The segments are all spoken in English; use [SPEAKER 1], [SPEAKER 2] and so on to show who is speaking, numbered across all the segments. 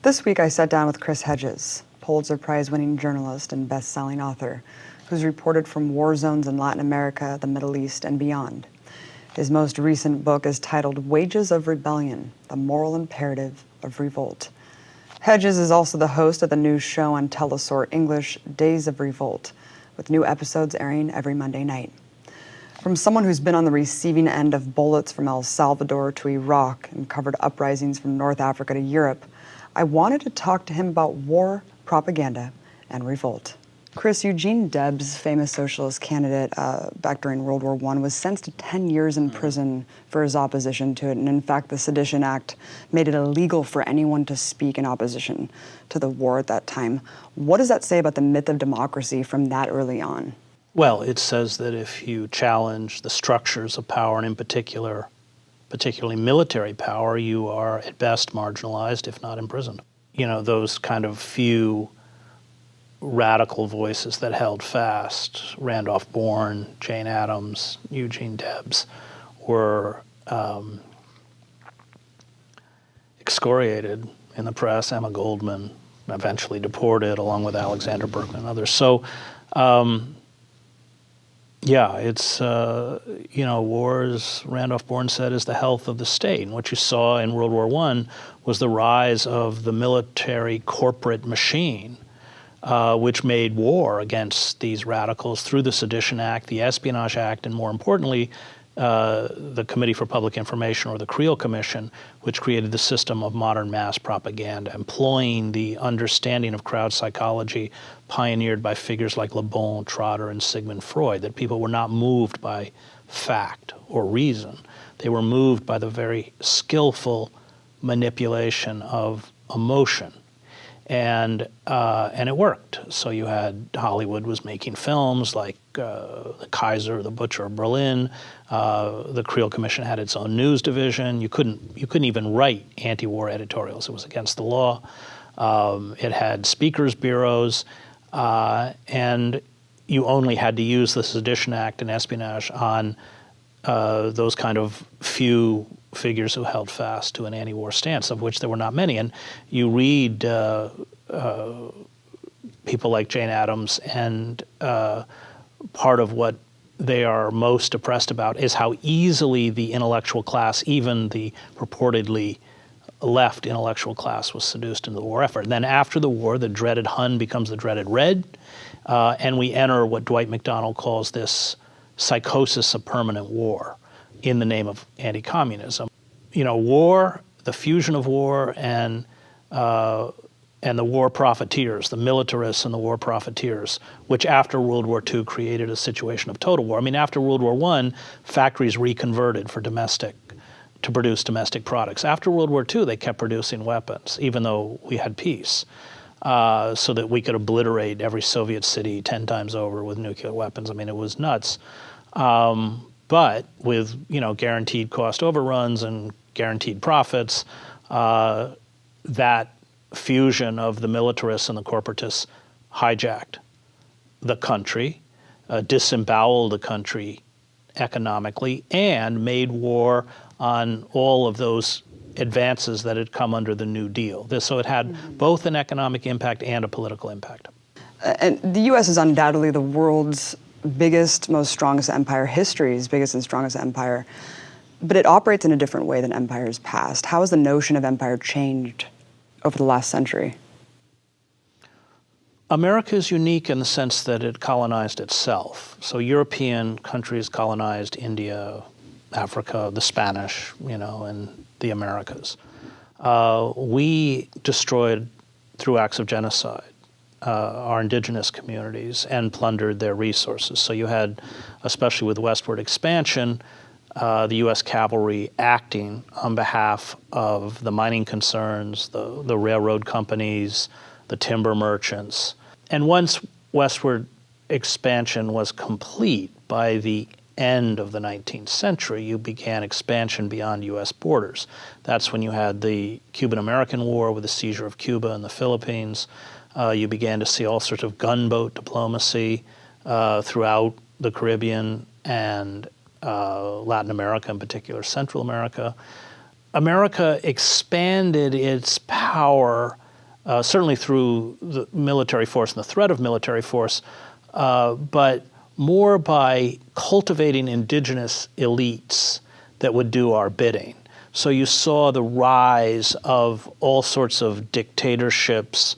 [SPEAKER 1] This week I sat down with Chris Hedges, Pulitzer Prize-winning journalist and best-selling author, who's reported from war zones in Latin America, the Middle East, and beyond. His most recent book is titled Wages of Rebellion, The Moral Imperative of Revolt. Hedges is also the host of the new show on Telesort English, Days of Revolt, with new episodes airing every Monday night. From someone who's been on the receiving end of bullets from El Salvador to Iraq and covered uprisings from North Africa to Europe, I wanted to talk to him about war, propaganda, and revolt. Chris, Eugene Debs, famous socialist candidate back during World War I, was sentenced to 10 years in prison for his opposition to it. And in fact, the Sedition Act made it illegal for anyone to speak in opposition to the war at that time. What does that say about the myth of democracy from that early on?
[SPEAKER 2] Well, it says that if you challenge the structures of power, and in particular, particularly military power, you are at best marginalized, if not imprisoned. You know, those kind of few radical voices that held fast, Randolph Bourne, Jane Addams, Eugene Debs, were excoriated in the press. Emma Goldman eventually deported, along with Alexander Berkman and others. So, yeah, it's, war, as Randolph Bourne said, is the health of the state. And what you saw in World War I was the rise of the military corporate machine, which made war against these radicals through the Sedition Act, the Espionage Act, and more importantly, the Committee for Public Information, or the Creel Commission, which created the system of modern mass propaganda, employing the understanding of crowd psychology pioneered by figures like Le Bon, Trotter, and Sigmund Freud, that people were not moved by fact or reason. They were moved by the very skillful manipulation of emotion. And it worked. So you had Hollywood was making films like The Kaiser, The Butcher of Berlin. The Creel Commission had its own news division. You couldn't even write anti-war editorials. It was against the law. It had speakers bureaus, and you only had to use the Sedition Act and espionage on those kind of few figures who held fast to an anti-war stance, of which there were not many. And you read people like Jane Addams, and part of what they are most depressed about is how easily the intellectual class, even the purportedly left intellectual class, was seduced into the war effort. And then after the war, the dreaded Hun becomes the dreaded Red, and we enter what Dwight McDonald calls this psychosis of permanent war in the name of anti-communism. You know, war, the fusion of war and the war profiteers, the militarists and the war profiteers, which after World War II created a situation of total war. I mean, after World War I, factories reconverted to produce domestic products. After World War II, they kept producing weapons, even though we had peace, so that we could obliterate every Soviet city 10 times over with nuclear weapons. I mean, it was nuts. But with, guaranteed cost overruns and guaranteed profits, that fusion of the militarists and the corporatists hijacked the country, disemboweled the country economically, and made war on all of those advances that had come under the New Deal. So it had both an economic impact and a political impact.
[SPEAKER 1] And the U.S. is undoubtedly the world's biggest, most strongest empire, history's biggest and strongest empire, but it operates in a different way than empires past. How has the notion of empire changed over the last century?
[SPEAKER 2] America is unique in the sense that it colonized itself. So European countries colonized India, Africa, the Spanish, and the Americas. We destroyed, through acts of genocide, our indigenous communities and plundered their resources. So you had, especially with westward expansion, the U.S. cavalry acting on behalf of the mining concerns, the railroad companies, the timber merchants. And once westward expansion was complete, by the end of the 19th century, you began expansion beyond U.S. borders. That's when you had the Cuban-American War with the seizure of Cuba and the Philippines. You began to see all sorts of gunboat diplomacy throughout the Caribbean and Latin America, in particular Central America. America expanded its power certainly through the military force and the threat of military force, but more by cultivating indigenous elites that would do our bidding. So you saw the rise of all sorts of dictatorships,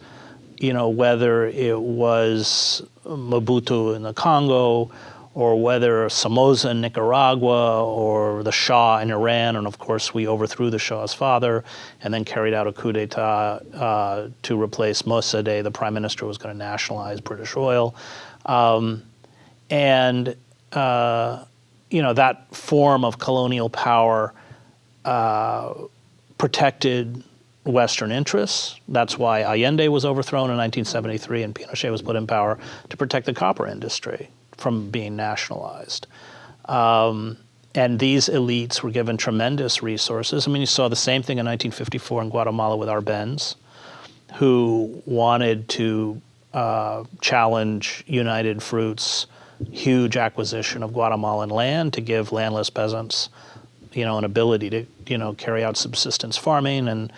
[SPEAKER 2] whether it was Mobutu in the Congo, or whether Somoza in Nicaragua, or the Shah in Iran, and of course we overthrew the Shah's father and then carried out a coup d'etat to replace Mossadegh, the prime minister who was going to nationalize British oil. That form of colonial power protected Western interests. That's why Allende was overthrown in 1973 and Pinochet was put in power to protect the copper industry from being nationalized. And these elites were given tremendous resources. I mean, you saw the same thing in 1954 in Guatemala with Arbenz, who wanted to challenge United Fruit's huge acquisition of Guatemalan land to give landless peasants, an ability to, carry out subsistence farming.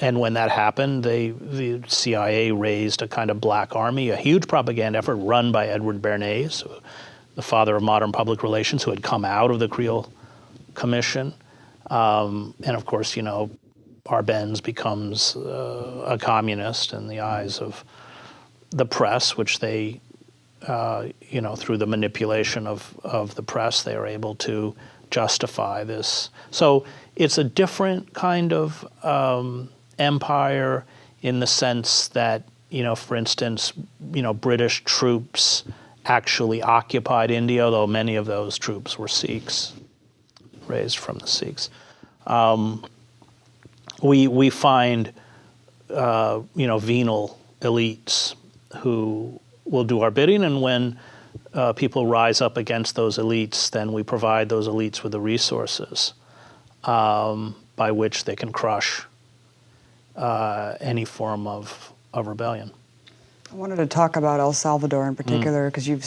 [SPEAKER 2] And when that happened, the CIA raised a kind of black army, a huge propaganda effort run by Edward Bernays, the father of modern public relations, who had come out of the Creole Commission. And of course, Arbenz becomes a communist in the eyes of the press, which they, through the manipulation of the press, they are able to justify this. So it's a different kind of empire in the sense that, for instance, British troops actually occupied India, although many of those troops were Sikhs, raised from the Sikhs. We find, venal elites who will do our bidding, and when people rise up against those elites, then we provide those elites with the resources by which they can crush any form of rebellion.
[SPEAKER 1] I wanted to talk about El Salvador in particular because you've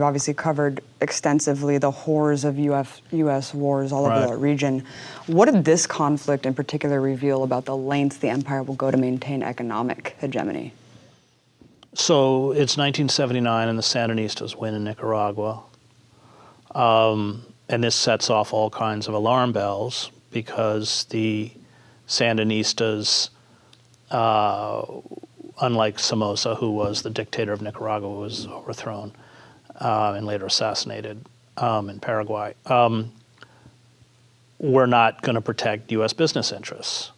[SPEAKER 1] obviously covered extensively the horrors of U.S. wars all over that region. What did this conflict in particular reveal about the lengths the empire will go to maintain economic hegemony?
[SPEAKER 2] So it's 1979 and the Sandinistas win in Nicaragua. And this sets off all kinds of alarm bells because the Sandinistas, unlike Somoza, who was the dictator of Nicaragua, who was overthrown and later assassinated in Paraguay, were not going to protect U.S. business interests.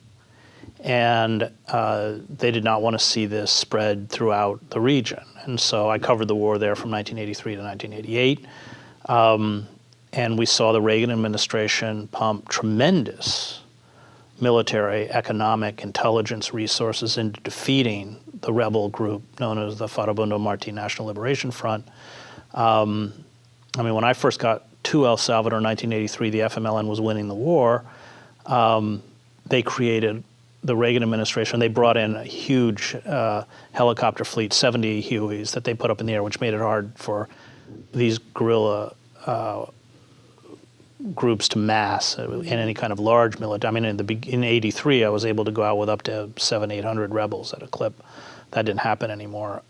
[SPEAKER 2] And they did not want to see this spread throughout the region. And so I covered the war there from 1983 to 1988. And we saw the Reagan administration pump tremendous military, economic, intelligence resources into defeating the rebel group known as the Farabundo Martí National Liberation Front. When I first got to El Salvador in 1983, the FMLN was winning the war. They created the Reagan administration, they brought in a huge helicopter fleet, 70 Hueys that they put up in the air, which made it hard for these guerrilla groups to mass in any kind of large military. In 83, I was able to go out with up to 700-800 rebels at a clip. That didn't happen anymore.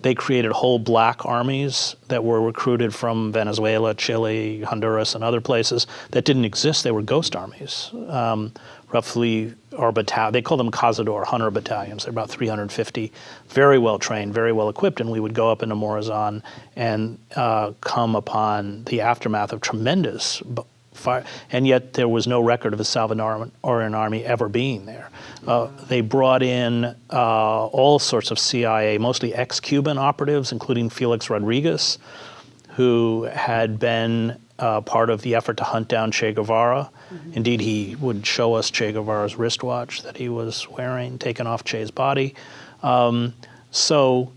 [SPEAKER 2] They created whole black armies that were recruited from Venezuela, Chile, Honduras, and other places that didn't exist. They were ghost armies. Roughly, they call them cazador, hunter battalions. They're about 350, very well trained, very well equipped, and we would go up into Morazan and come upon the aftermath of tremendous fire, and yet there was no record of a Salvadoran army ever being there. They brought in all sorts of CIA, mostly ex-Cuban operatives, including Felix Rodriguez, who had been part of the effort to hunt down Che Guevara. Mm-hmm. Indeed, he would show us Che Guevara's wristwatch that he was wearing, taken off Che's body. So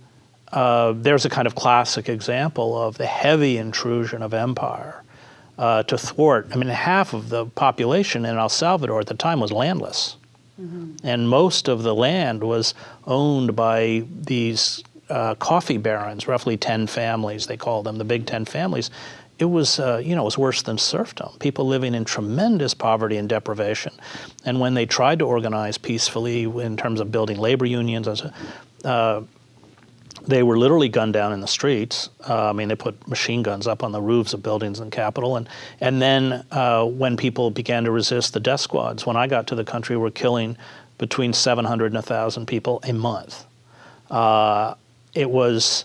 [SPEAKER 2] there's a kind of classic example of the heavy intrusion of empire to thwart. Half of the population in El Salvador at the time was landless. Mm-hmm. And most of the land was owned by these coffee barons, roughly 10 families, they call them, the big 10 families. it was worse than serfdom. People living in tremendous poverty and deprivation. And when they tried to organize peacefully in terms of building labor unions, they were literally gunned down in the streets. They put machine guns up on the roofs of buildings in the Capitol. And then when people began to resist, the death squads, when I got to the country, were killing between 700 and 1,000 people a month. It was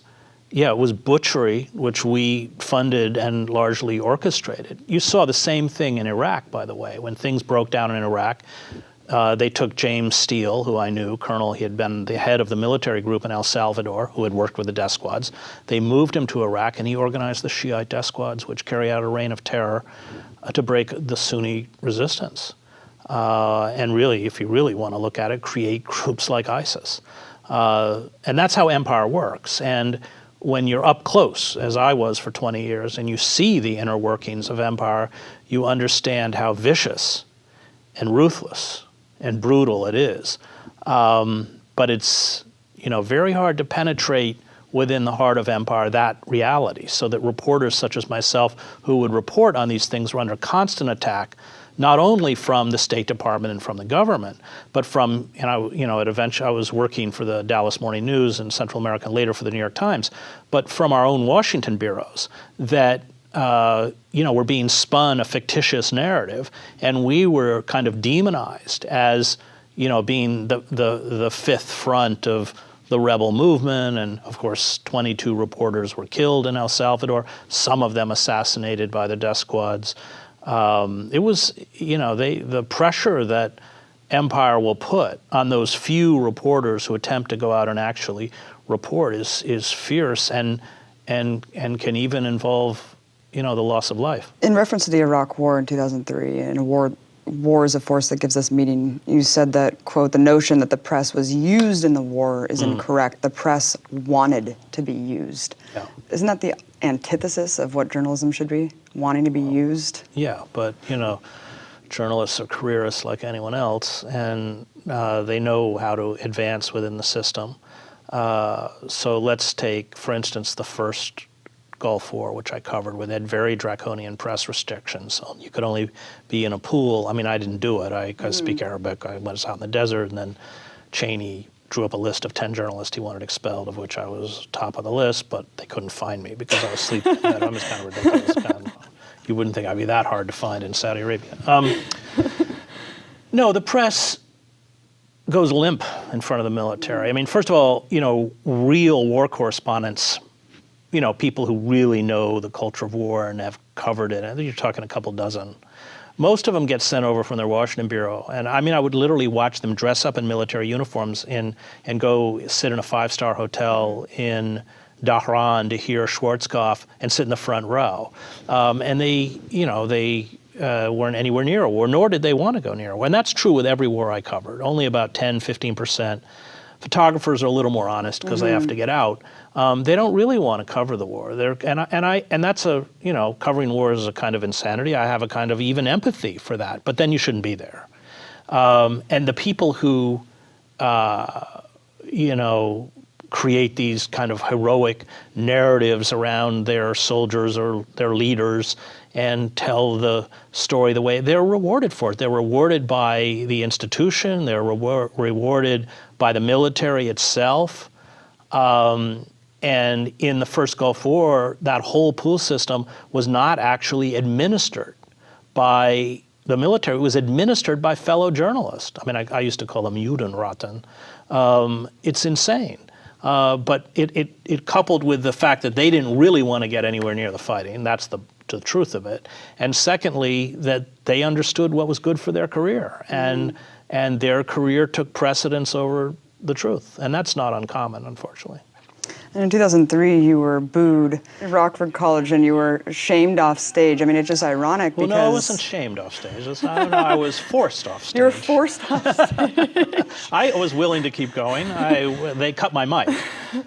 [SPEAKER 2] butchery, which we funded and largely orchestrated. You saw the same thing in Iraq, by the way. When things broke down in Iraq, they took James Steele, who I knew, colonel. He had been the head of the military group in El Salvador, who had worked with the death squads. They moved him to Iraq, and he organized the Shiite death squads, which carry out a reign of terror to break the Sunni resistance. And really, if you really want to look at it, create groups like ISIS. And that's how empire works. And when you're up close, as I was for 20 years, and you see the inner workings of empire, you understand how vicious and ruthless and brutal it is. But it's very hard to penetrate within the heart of empire that reality, so that reporters such as myself who would report on these things were under constant attack, not only from the State Department and from the government, but from, eventually I was working for the Dallas Morning News and Central America and later for the New York Times, but from our own Washington bureaus that, were being spun a fictitious narrative, and we were kind of demonized as, being the fifth front of the rebel movement. And of course, 22 reporters were killed in El Salvador, some of them assassinated by the death squads. It was, the pressure that empire will put on those few reporters who attempt to go out and actually report is fierce and can even involve, the loss of life. In
[SPEAKER 1] reference to the Iraq War in 2003, and war is a force that gives us meaning, you said that, quote, the notion that the press was used in the war is incorrect. The press wanted to be used.
[SPEAKER 2] Yeah.
[SPEAKER 1] Isn't that the antithesis of what journalism should be, wanting to be used?
[SPEAKER 2] Yeah, but, journalists are careerists like anyone else, and they know how to advance within the system. So let's take, for instance, the first Gulf War, which I covered, with had very draconian press restrictions. So you could only be in a pool. I didn't do it. I speak Arabic. I was out in the desert, and then Cheney drew up a list of 10 journalists he wanted expelled, of which I was top of the list, but they couldn't find me because I was sleeping in bed. I'm just kind of ridiculous. You wouldn't think I'd be that hard to find in Saudi Arabia. No, the press goes limp in front of the military. First of all, real war correspondents, people who really know the culture of war and have covered it, I think you're talking a couple dozen. Most of them get sent over from their Washington bureau. And I would literally watch them dress up in military uniforms and go sit in a 5-star hotel in Dhahran to hear Schwarzkopf and sit in the front row. And they weren't anywhere near a war, nor did they want to go near a war. And that's true with every war I covered. Only about 10, 15%. Photographers are a little more honest because they have to get out. They don't really want to cover the war. And that's covering wars is a kind of insanity. I have a kind of even empathy for that. But then you shouldn't be there. And the people who, create these kind of heroic narratives around their soldiers or their leaders and tell the story the way they're rewarded for it. They're rewarded by the institution. They're rewarded by the military itself. And in the first Gulf War, that whole pool system was not actually administered by the military. It was administered by fellow journalists. I used to call them Judenraten. It's insane. But it coupled with the fact that they didn't really want to get anywhere near the fighting. That's the truth of it. And secondly, that they understood what was good for their career. And their career took precedence over the truth. And that's not uncommon, unfortunately.
[SPEAKER 1] And in 2003, you were booed at Rockford College, and you were shamed off stage. It's just ironic because...
[SPEAKER 2] Well, no, I wasn't shamed off stage. I was forced off stage.
[SPEAKER 1] You were forced off stage.
[SPEAKER 2] I was willing to keep going. They cut my mic.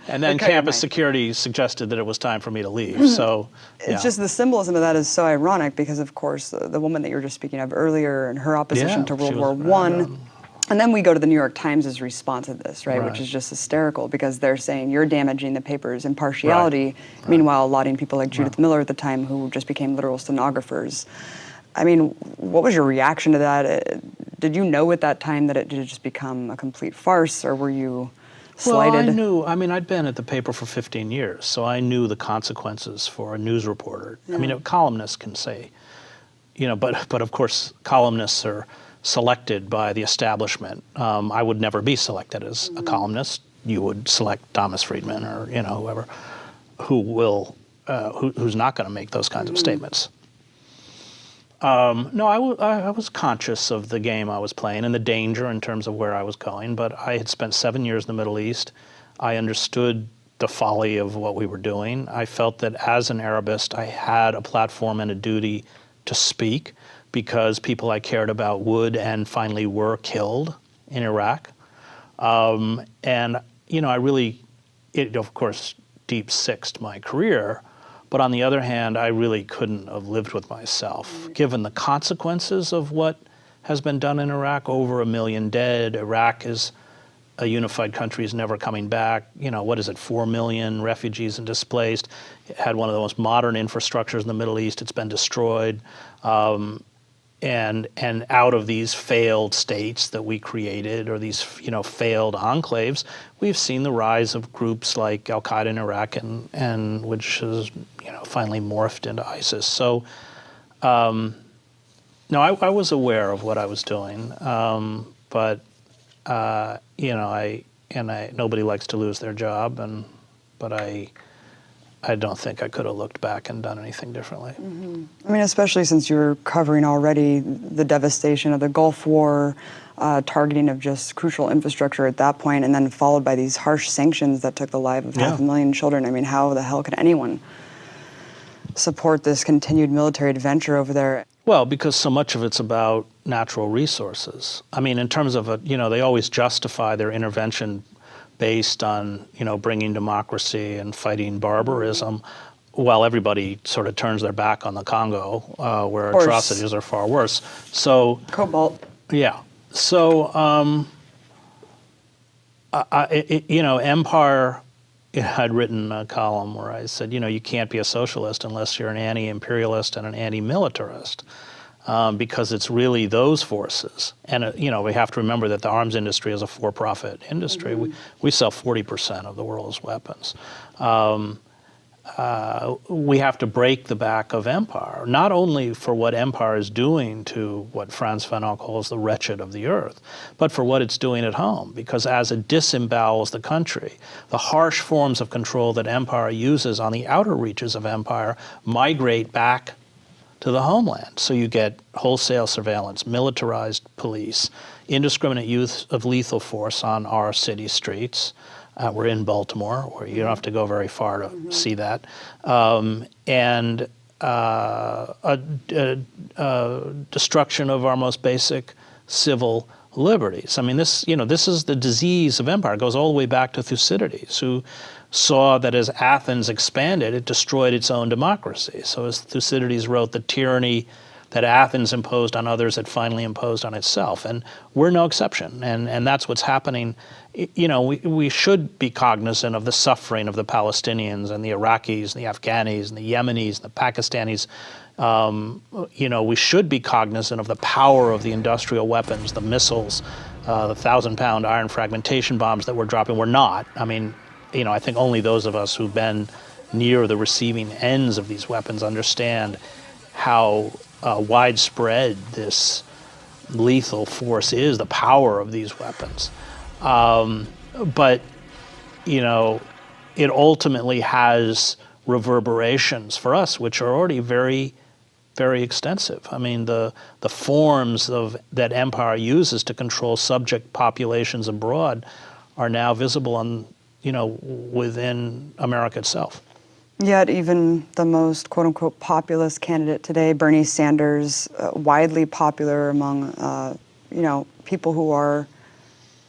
[SPEAKER 2] And then campus security suggested that it was time for me to leave. So,
[SPEAKER 1] It's just the symbolism of that is so ironic because, of course, the woman that you were just speaking of earlier and her opposition to World War I, And then we go to the New York Times' response to this, right,
[SPEAKER 2] Right.
[SPEAKER 1] which is just hysterical because they're saying you're damaging the paper's impartiality, meanwhile lauding people like Judith Miller at the time who just became literal stenographers. I mean, what was your reaction to that? Did you know at that time that it did just become a complete farce, or were you slighted?
[SPEAKER 2] Well, I knew. I mean, I'd been at the paper for 15 years, so I knew the consequences for a news reporter. I mean, columnists can say, but of course, columnists are selected by the establishment. I would never be selected as a columnist. You would select Thomas Friedman or whoever, who's not going to make those kinds of statements. No, I was conscious of the game I was playing and the danger in terms of where I was going, but I had spent 7 years in the Middle East. I understood the folly of what we were doing. I felt that as an Arabist, I had a platform and a duty to speak because people I cared about would and finally were killed in Iraq. And, it of course deep sixed my career. But on the other hand, I really couldn't have lived with myself, given the consequences of what has been done in Iraq. Over 1 million dead. Iraq is a unified country, is never coming back. 4 million refugees and displaced. It had one of the most modern infrastructures in the Middle East. It's been destroyed. And out of these failed states that we created, or these failed enclaves, we've seen the rise of groups like Al Qaeda in Iraq, and which has finally morphed into ISIS. So, no, I was aware of what I was doing, but nobody likes to lose their job, but I don't think I could have looked back and done anything differently.
[SPEAKER 1] I mean, especially since you were covering already the devastation of the Gulf War, targeting of just crucial infrastructure at that point, and then followed by these harsh sanctions that took the life of 500,000 children. I mean, how the hell could anyone support this continued military adventure over there?
[SPEAKER 2] Well, because so much of it's about natural resources. I mean, in terms of they always justify their intervention based on bringing democracy and fighting barbarism, while everybody sort of turns their back on the Congo, where atrocities are far worse. So
[SPEAKER 1] Cobalt.
[SPEAKER 2] Yeah. So Empire. I'd written a column where I said, you can't be a socialist unless you're an anti-imperialist and an anti-militarist. Because it's really those forces. And, we have to remember that the arms industry is a for-profit industry. We sell 40% of the world's weapons. We have to break the back of empire, not only for what empire is doing to what Frantz Fanon calls the wretched of the earth, but for what it's doing at home. Because as it disembowels the country, the harsh forms of control that empire uses on the outer reaches of empire migrate back to the homeland. So you get wholesale surveillance, militarized police, indiscriminate use of lethal force on our city streets. We're in Baltimore, where you don't have to go very far to see that. And destruction of our most basic civil liberties. I mean, this is the disease of empire. It goes all the way back to Thucydides, who saw that as Athens expanded, it destroyed its own democracy. So as Thucydides wrote, the tyranny that Athens imposed on others, it finally imposed on itself. And we're no exception. And that's what's happening. We should be cognizant of the suffering of the Palestinians and the Iraqis and the Afghanis and the Yemenis and the Pakistanis. We should be cognizant of the power of the industrial weapons, the missiles, the 1,000-pound iron fragmentation bombs that we're dropping. We're not. I mean, I think only those of us who've been near the receiving ends of these weapons understand how widespread this lethal force is, the power of these weapons. But it ultimately has reverberations for us, which are already very, very extensive. I mean, the forms that empire uses to control subject populations abroad are now visible within America itself.
[SPEAKER 1] Yet even the most quote-unquote populist candidate today, Bernie Sanders, widely popular among people who are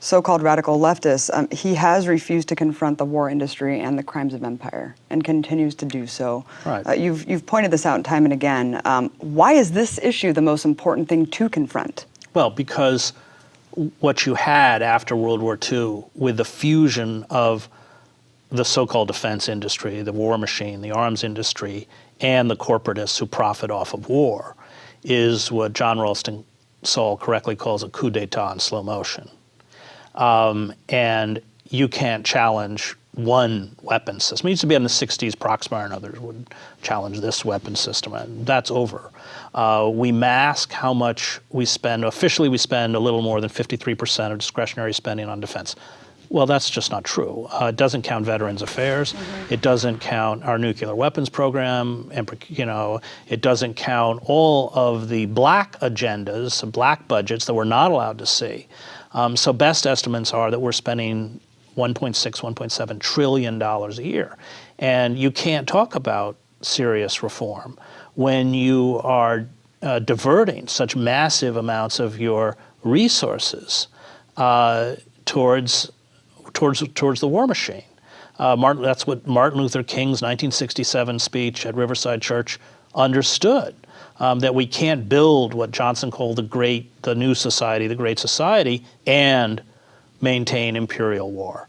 [SPEAKER 1] so-called radical leftists, he has refused to confront the war industry and the crimes of empire, and continues to do so.
[SPEAKER 2] Right.
[SPEAKER 1] You've pointed this out time and again. Why is this issue the most important thing to confront?
[SPEAKER 2] Well, because what you had after World War II with the fusion of the so-called defense industry, the war machine, the arms industry, and the corporatists who profit off of war is what John Ralston Saul correctly calls a coup d'etat in slow motion. And you can't challenge one weapon system. It used to be in the 60s, Proxmire and others would challenge this weapon system, and that's over. We mask how much we spend. Officially, we spend a little more than 53% of discretionary spending on defense. Well, that's just not true. It doesn't count Veterans Affairs. It doesn't count our nuclear weapons program, and it doesn't count all of the black agendas, black budgets that we're not allowed to see. So best estimates are that we're spending $1.6, $1.7 trillion a year. And you can't talk about serious reform when you are diverting such massive amounts of your resources towards the war machine. That's what Martin Luther King's 1967 speech at Riverside Church understood, that we can't build what Johnson called the new society, the Great Society, and maintain imperial war.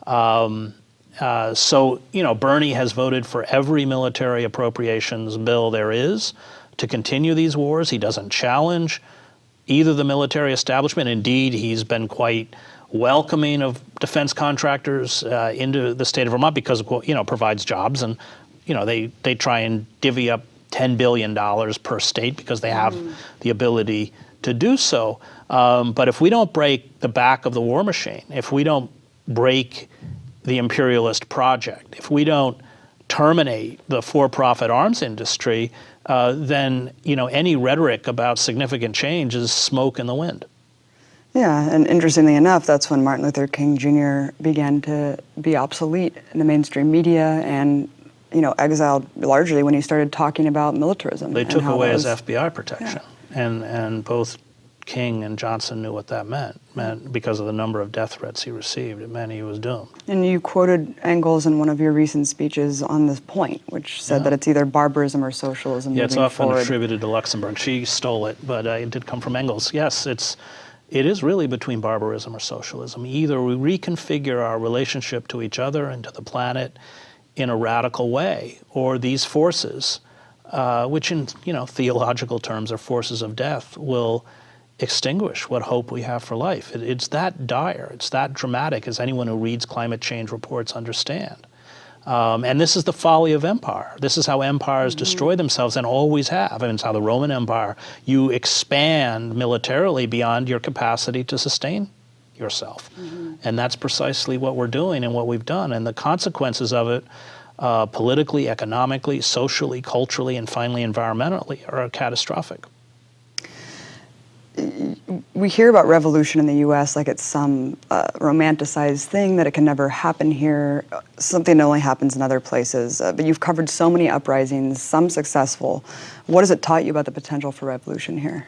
[SPEAKER 2] So, Bernie has voted for every military appropriations bill there is to continue these wars. He doesn't challenge either the military establishment. Indeed, he's been quite welcoming of defense contractors into the state of Vermont because, provides jobs, and, they try and divvy up $10 billion per state because they have the ability to do so. But if we don't break the back of the war machine, if we don't break the imperialist project, if we don't terminate the for-profit arms industry, then any rhetoric about significant change is smoke in the wind.
[SPEAKER 1] Yeah, and interestingly enough, that's when Martin Luther King Jr. began to be obsolete in the mainstream media and, exiled largely when he started talking about militarism.
[SPEAKER 2] They took away his FBI protection, and both King and Johnson knew what that meant because of the number of death threats he received. It meant he was doomed. And
[SPEAKER 1] you quoted Engels in one of your recent speeches on this point, which said that it's either barbarism or socialism.
[SPEAKER 2] Yeah, it's often
[SPEAKER 1] forward.
[SPEAKER 2] attributed to Luxemburg. She stole it, but it did come from Engels. Yes, it is really between barbarism or socialism. Either we reconfigure our relationship to each other and to the planet in a radical way, or these forces, which in theological terms are forces of death, will extinguish what hope we have for life. It's that dire, it's that dramatic, as anyone who reads climate change reports understand. And this is the folly of empire. This is how empires destroy themselves and always have. It's how the Roman Empire, you expand militarily beyond your capacity to sustain yourself. And that's precisely what we're doing and what we've done. And the consequences of it, politically, economically, socially, culturally, and finally environmentally, are catastrophic.
[SPEAKER 1] We hear about revolution in the U.S. like it's some romanticized thing, that it can never happen here, something that only happens in other places. But you've covered so many uprisings, some successful. What has it taught you about the potential for revolution here?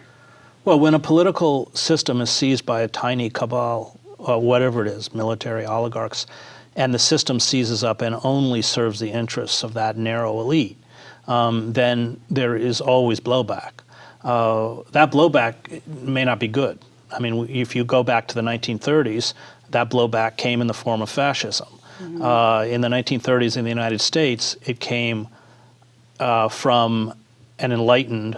[SPEAKER 2] Well, when a political system is seized by a tiny cabal, whatever it is, military oligarchs, and the system seizes up and only serves the interests of that narrow elite, then there is always blowback. That blowback may not be good. If you go back to the 1930s, that blowback came in the form of fascism. In the 1930s in the United States, it came from an enlightened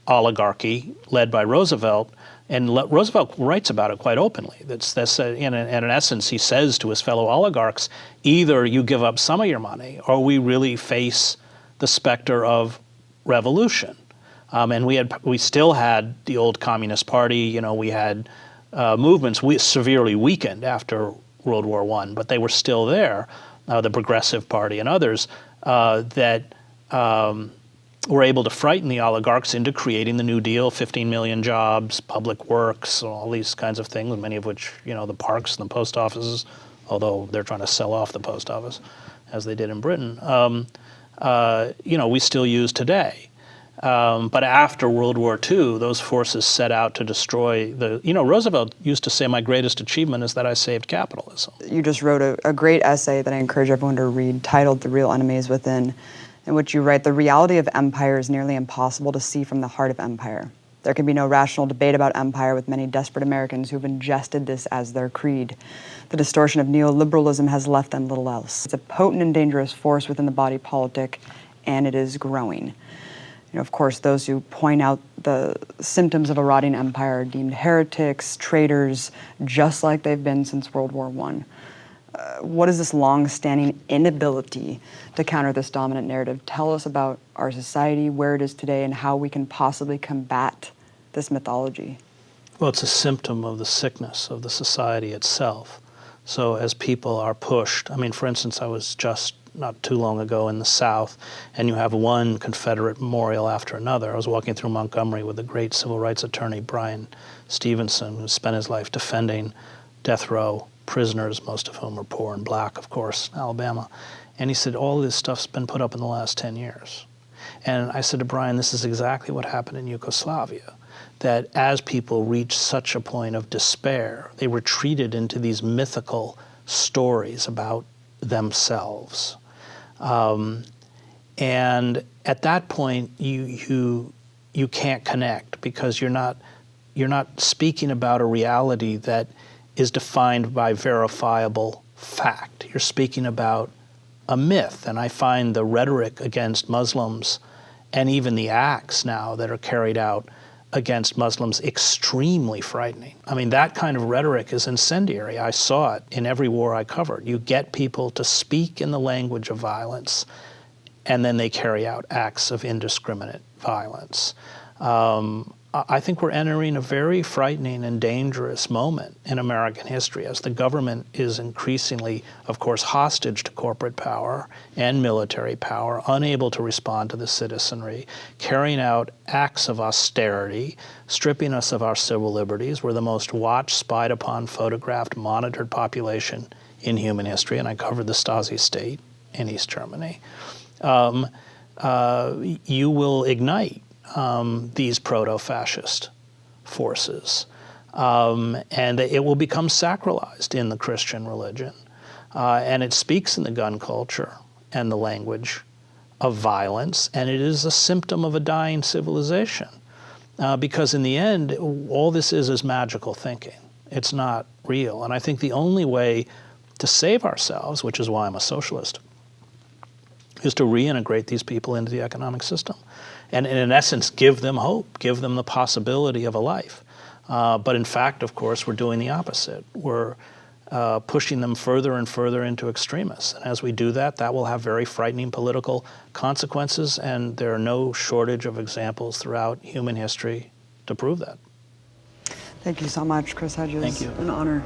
[SPEAKER 2] oligarchy led by Roosevelt, and Roosevelt writes about it quite openly. In essence, he says to his fellow oligarchs, either you give up some of your money or we really face the specter of revolution. And we still had the old Communist Party. We had movements severely weakened after World War I, but they were still there. The Progressive Party and others that were able to frighten the oligarchs into creating the New Deal, 15 million jobs, public works, all these kinds of things, many of which, the parks and the post offices, although they're trying to sell off the post office, as they did in Britain, we still use today. But after World War II, those forces set out to destroy Roosevelt used to say, my greatest achievement is that I saved capitalism.
[SPEAKER 1] You just wrote a great essay that I encourage everyone to read, titled The Real Enemy is Within, in which you write, the reality of empire is nearly impossible to see from the heart of empire. There can be no rational debate about empire with many desperate Americans who've ingested this as their creed. The distortion of neoliberalism has left them little else. It's a potent and dangerous force within the body politic, and it is growing. Of course, those who point out the symptoms of a rotting empire are deemed heretics, traitors, just like they've been since World War I. What is this long-standing inability to counter this dominant narrative? Tell us about our society, where it is today, and how we can possibly combat this mythology.
[SPEAKER 2] Well, it's a symptom of the sickness of the society itself. So as people are pushed, for instance, I was just not too long ago in the South, and you have one Confederate memorial after another. I was walking through Montgomery with the great civil rights attorney, Brian Stevenson, who spent his life defending death row prisoners, most of whom were poor and black, of course, in Alabama. And he said, all this stuff's been put up in the last 10 years. And I said to Brian, this is exactly what happened in Yugoslavia, that as people reached such a point of despair, they retreated into these mythical stories about themselves. And at that point, you can't connect, because you're not speaking about a reality that is defined by verifiable fact. You're speaking about a myth, and I find the rhetoric against Muslims and even the acts now that are carried out against Muslims extremely frightening. That kind of rhetoric is incendiary. I saw it in every war I covered. You get people to speak in the language of violence, and then they carry out acts of indiscriminate violence. I think we're entering a very frightening and dangerous moment in American history as the government is increasingly, of course, hostage to corporate power and military power, unable to respond to the citizenry, carrying out acts of austerity, stripping us of our civil liberties. We're the most watched, spied upon, photographed, monitored population in human history, and I covered the Stasi state in East Germany. You will ignite these proto-fascist forces. And it will become sacralized in the Christian religion. And it speaks in the gun culture and the language of violence, and it is a symptom of a dying civilization. Because in the end, all this is magical thinking. It's not real. And I think the only way to save ourselves, which is why I'm a socialist, is to reintegrate these people into the economic system. And in essence, give them hope, give them the possibility of a life. But in fact, of course, we're doing the opposite. We're pushing them further and further into extremists. And as we do that, that will have very frightening political consequences, and there are no shortage of examples throughout human history to prove that.
[SPEAKER 1] Thank you so much, Chris Hedges.
[SPEAKER 2] Thank you.
[SPEAKER 1] An honor.